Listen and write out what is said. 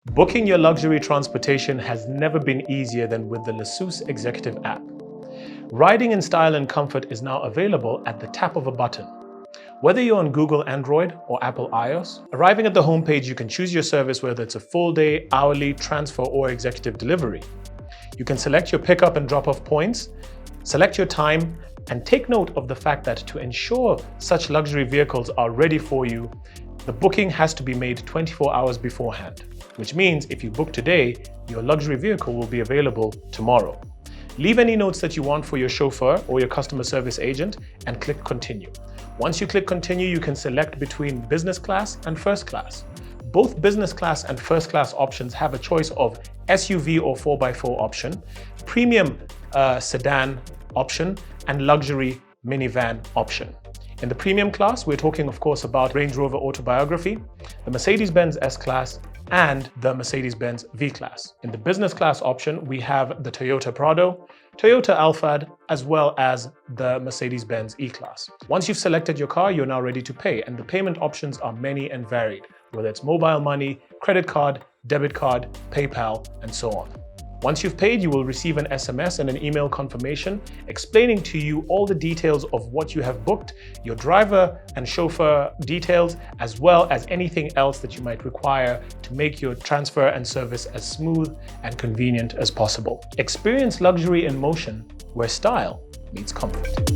Booking your luxury transportation has never been easier than with the Lassus Executive app. Riding in style and comfort is now available at the tap of a button. Whether you're on Google Android or Apple iOS, arriving at the homepage, you can choose your service, whether it's a full day, hourly, transfer, or executive delivery. You can select your pickup and drop off points, select your time, and take note of the fact that to ensure such luxury vehicles are ready for you, the booking has to be made 24 hours beforehand, which means if you book today, your luxury vehicle will be available tomorrow. Leave any notes that you want for your chauffeur or your customer service agent and click continue. Once you click continue, you can select between business class and first class. Both business class and first class options have a choice of SUV or 4x4 option, premium sedan option, and luxury minivan option. In the premium class, we're talking, of course, about Range Rover Autobiography, the Mercedes-Benz S-Class, and the Mercedes-Benz V-Class. In the business class option, we have the Toyota Prado, Toyota Alphard, as well as the Mercedes-Benz E-Class. Once you've selected your car, you're now ready to pay, and the payment options are many and varied, whether it's mobile money, credit card, debit card, PayPal, and so on. Once you've paid, you will receive an SMS and an email confirmation explaining to you all the details of what you have booked, your driver and chauffeur details, as well as anything else that you might require to make your transfer and service as smooth and convenient as possible. Experience luxury in motion, where style meets comfort.